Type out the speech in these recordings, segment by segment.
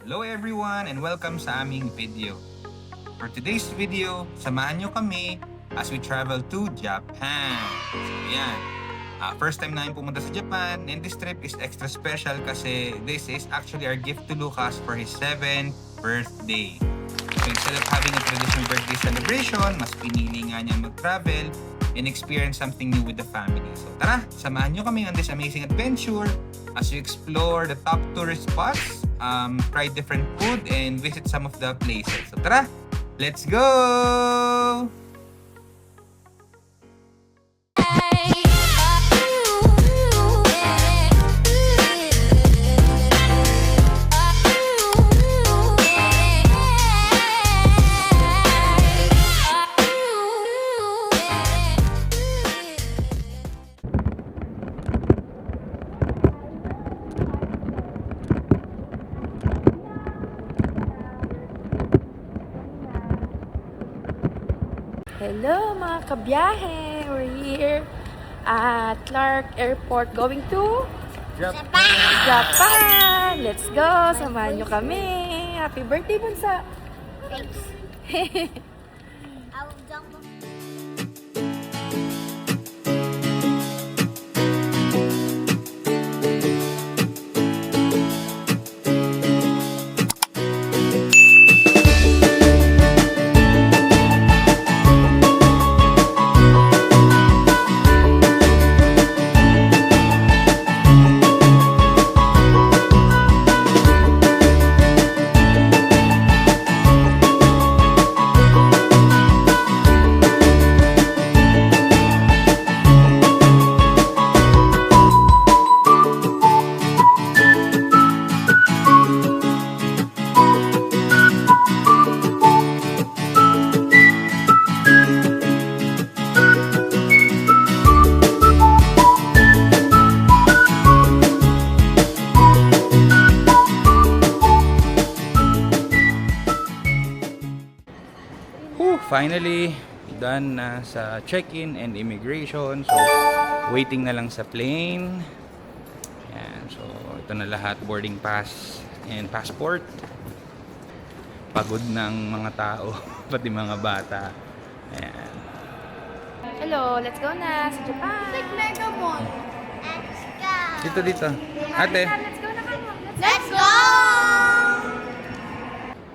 Hello everyone and welcome sa aming video. For today's video, samahan nyo kami as we travel to Japan. So yan, first time namin pumunta sa Japan, and this trip is extra special kasi this is actually our gift to Lucas for his 7th birthday. So instead of having a traditional birthday celebration, mas pinili nga niya mag-travel and experience something new with the family. So tara, samahan nyo kami on this amazing adventure as we explore the top tourist spots, try different food, and visit some of the places. So tara, let's go! Hello mga kabiyahe! We're here at Clark Airport going to Japan! Let's go! Samahan nyo kami! Happy birthday, Bunsa! Thanks. I will jump. Finally, done na sa check-in and immigration. So, waiting na lang sa plane. Ayan, so, ito na lahat. Boarding pass and passport. Pagod ng mga tao, pati mga bata. Ayan. Hello! Let's go na sa Japan! Like Mega Ball. Let's go. Dito. Ate, Let's go na kayo! Let's go.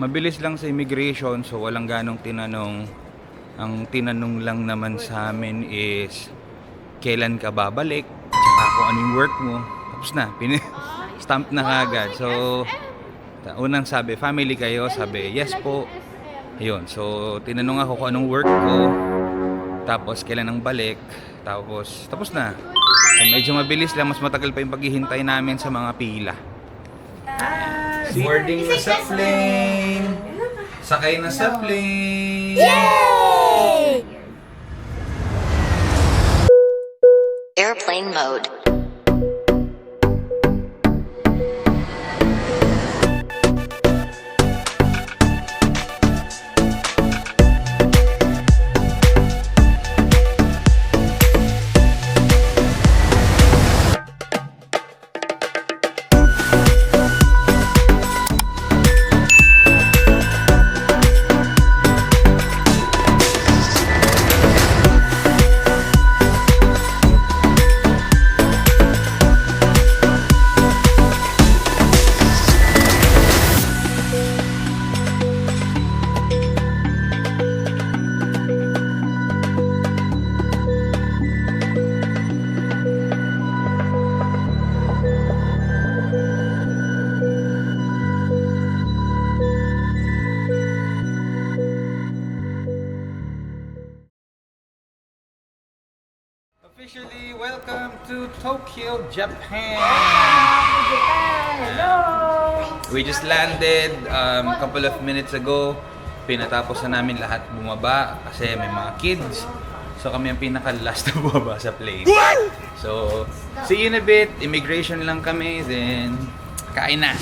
mabilis lang sa immigration. So, walang ganong tinanong. Ang tinanong lang naman sa amin is kailan ka babalik, tsaka kung anong work mo. Tapos na, stamp na kagad. So, unang sabi, family kayo? Sabi, yes po. Ayun, so tinanong ako kung anong work ko. Tapos, kailan ang balik. Tapos na. So, medyo mabilis lang. Mas matagal pa yung paghihintay namin sa mga pila. Boarding na sa plane. Sakay na sa plane. Yay! Airplane mode. Officially, welcome to Tokyo, Japan. Hello! We just landed a couple of minutes ago. Pinatapos na namin lahat bumaba kasi may mga kids. So kami ang pinaka-last na bumaba sa plane. So, see you in a bit. Immigration lang kami, then kain na.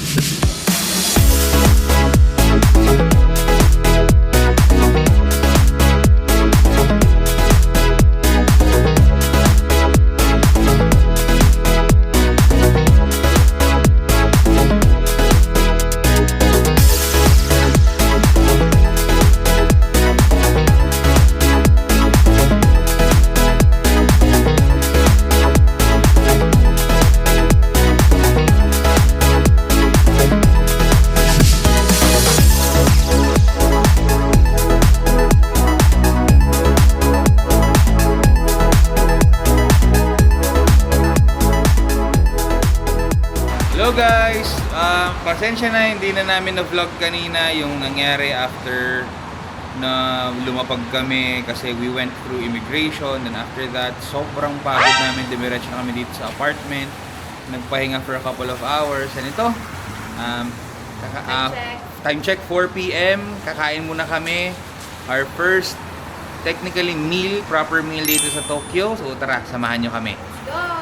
pasensya na, hindi na namin na-vlog kanina yung nangyari after na lumapag kami kasi we went through immigration. Then after that, sobrang pagod namin. Dumiretso na kami dito sa apartment. Nagpahinga for a couple of hours. And ito, time check 4 p.m. Kakain muna kami. Our first, technically, proper meal dito sa Tokyo. So tara, samahan nyo kami. Go!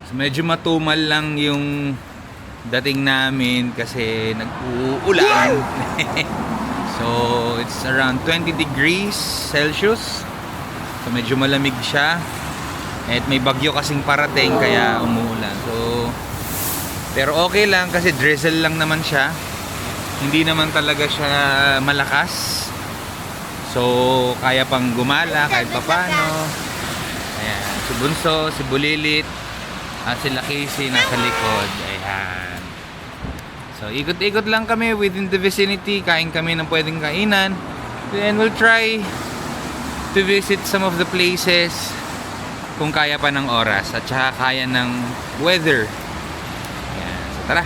So, medyo matumal lang yung dating namin kasi nag-uulan. So, it's around 20 degrees Celsius. So, medyo malamig siya. At may bagyo kasing parating kaya umuulan. So, pero okay lang kasi drizzle lang naman siya. Hindi naman talaga siya malakas. So, kaya pang gumala kahit papano. Ayan, si Bunso, si Bulilit, at sila Casey nasa likod. Ayan. So, ikot-ikot lang kami within the vicinity. Kain kami ng pwedeng kainan. Then, we'll try to visit some of the places kung kaya pa ng oras at saka kaya ng weather. Ayan. So, tara.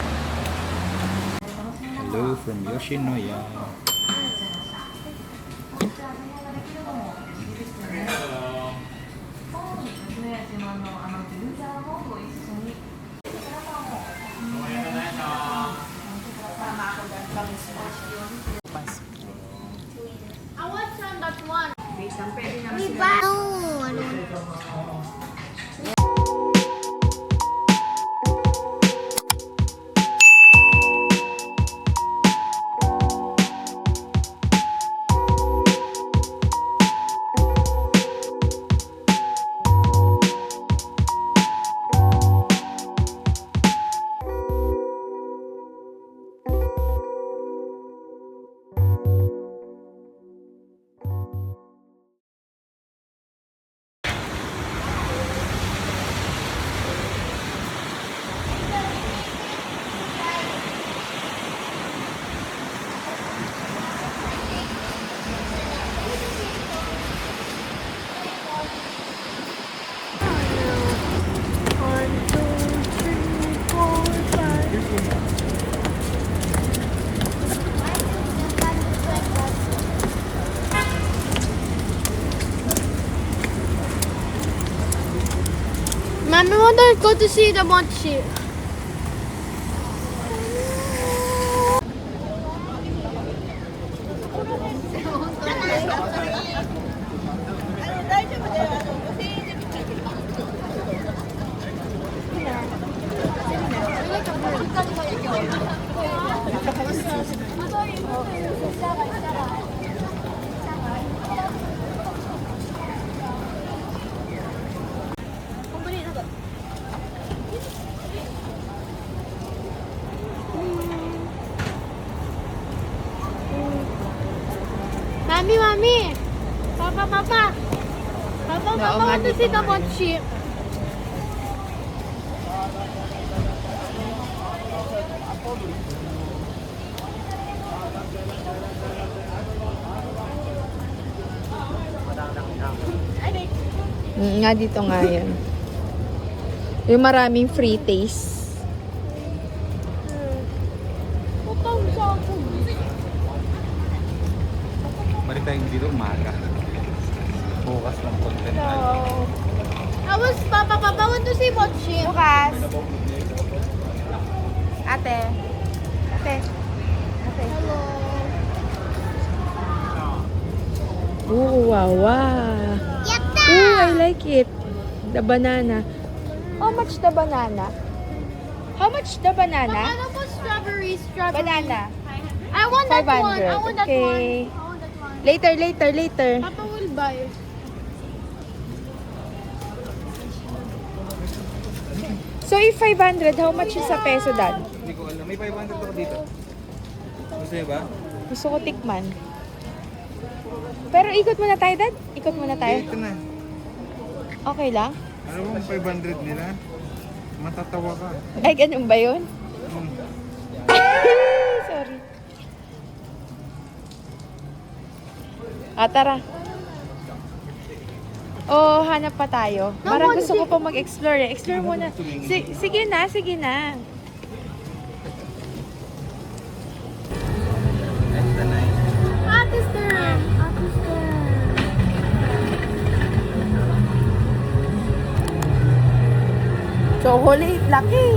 Hello from Yoshinoya. I want some that one. We buy. No, I don't. Mommy, let's go to see the mochi. Mommy. Papa. Papa, want to see the mochi. Nga dito nga yan. Yung maraming free taste. Balik tayo dito umaga. Bukas ng content natin. I was Papa, want to see mochi. Bukas. Ate. Hello. Ooh, wow. Ooh, I like it. The banana. How much the banana? Ano po strawberry? Banana. I want that 500. one. I want that Okay. one. I want that one. Later. Papa will buy. So, if 500, how much is a peso, Dad? Hindi ko alam. May 500 ako dito. Gusto niyo ba? Gusto ko tikman. Pero ikot muna tayo, Dad. Ikot muna tayo. Dito na. Okay lang? Alam mo, 500 nila. Matatawa ka. Ay, ganun ba yun? Hmm. Sorry. Tara. Oh, hanap pa tayo. Parang gusto ko pa mag-explore eh. Explore muna. Sige na, sige na. Ate Stern. Ate Stern. Chocolate, laki.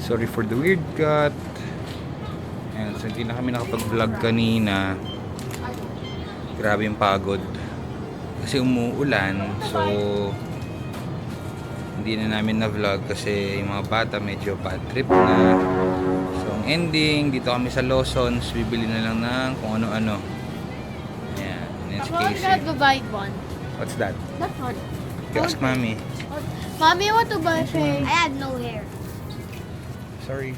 Sorry for the weird cut. Ayan, so hindi na kami nakapag-vlog kanina. Grabe yung pagod. Kasi umuulan, so hindi na namin na-vlog kasi yung mga bata medyo bad trip na. So ang ending, dito kami sa Lawson's, bibili na lang ng kung ano-ano. Ayan, and then si I Casey. want to buy one. What's that? That's one. You ask mommy. Mommy, I want to buy fish. I have no hair. Sorry.